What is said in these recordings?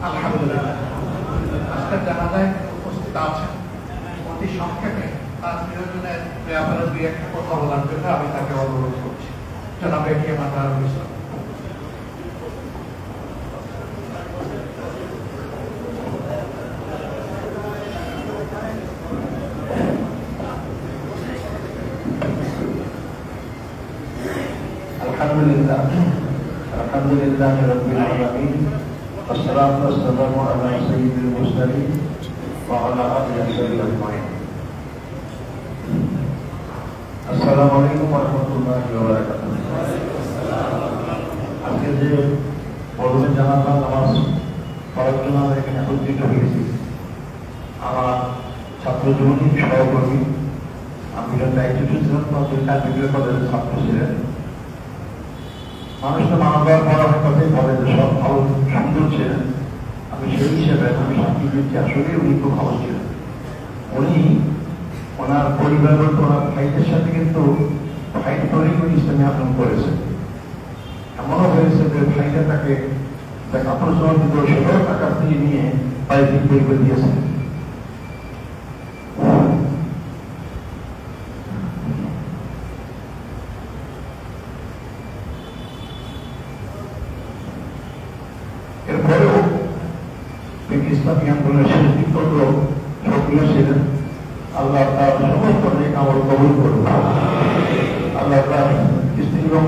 আলহামদুলিল্লাহ আজকের জানাজায় উপস্থিত আছেন অতি সংক্ষেপে তার প্রিয়জনের ব্যাপারে দুই একটা কথা বলার জন্য আমি তাকে অনুরোধ করছি। জনাব এটিএম আজহারুল ইসলাম। আলহামদুলিল্লাহ রাব্বিল আলামিন والصلاة والسلام على سيد المرسلين وعلى آله وصحبه أجمعين. السلام عليكم ورحمة الله وبركاته. আজকে যে পরমে জানালা নামাজ পড়ার জন্য আমরা এখানে একত্রিত হয়েছি, আমার ছাত্র জীবনী সহকর্মী আমি দায়িত্ব ছিলাম কালবিকের কলেজের ছাত্র ছিলেন। মানুষ তো মানবার পড়া হয় কথাই বলে যে সব ভালো সুন্দর ছিলেন। আমি সেই হিসেবে আমি সাক্ষী দিচ্ছি আসলে উনি খুব ভালো ছিলেন। উনি ওনার পরিবার বলতে ওনার ভাইদের সাথে কিন্তু ফাইট করেই উনি ইসলামী আন্দোলন করেছেন। এমনও হয়েছে যে ভাইরা তাকে কাপড় জমা দিত, সেটাও টাকা দিয়ে নিয়ে পায়ে বিক্রি করে দিয়েছেন। এরপরেও ইসলামী আন্দোলনের শেষ দিক পর্যন্ত সক্রিয় ছিলেন। আল্লাহ তার সমস্ত নেক আমল কবুল করুন। আল্লাহ তার স্ত্রী এবং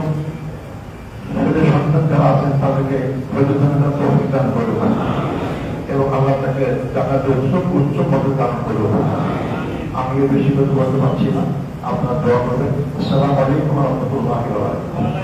ছেলেদের সন্তান যারা আছেন তাদেরকে প্রযোজনার তৌফিক দান করুন এবং আল্লাহ তাকে জান্নাতের উচ্চ পদে দান করুন। আমিও বেশি কথা বলতে পারছি না, আপনার দোয়া করবেন। আসসালামু আলাইকুম ওয়া রাহমাতুল্লাহি ওয়া বারাকাতুহু।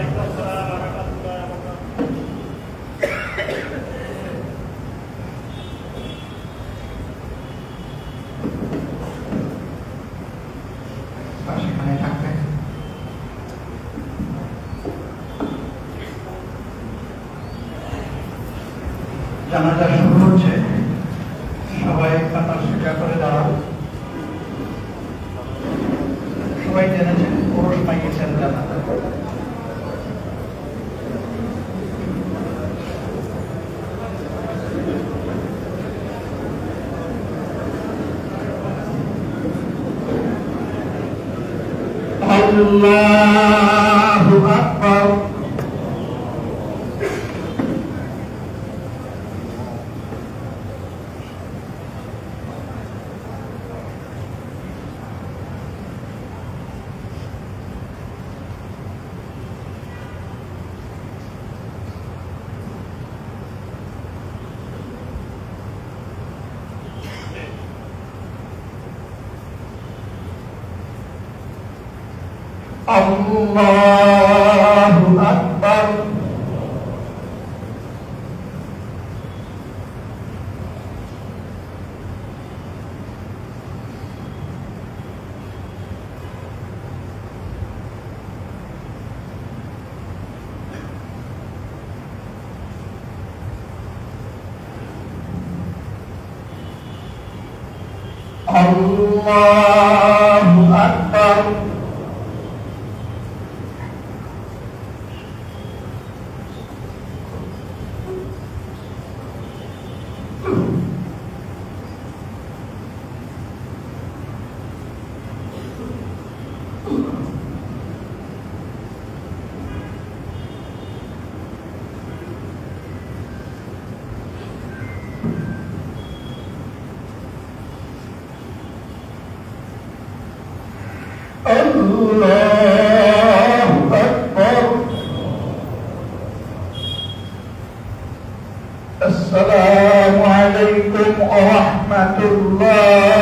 জানাজা শুরু হচ্ছে, সবাই কাতার শিকার করে দাঁড়ান। সবাই জেনেছেন পুরুষ মাইয়েছেন জানাজা। আল্লাহু আকবার। আল্লাহু আকবার। আল্লাহু আকবার। Allahu Akbar. Assalamu alaikum warahmatullahi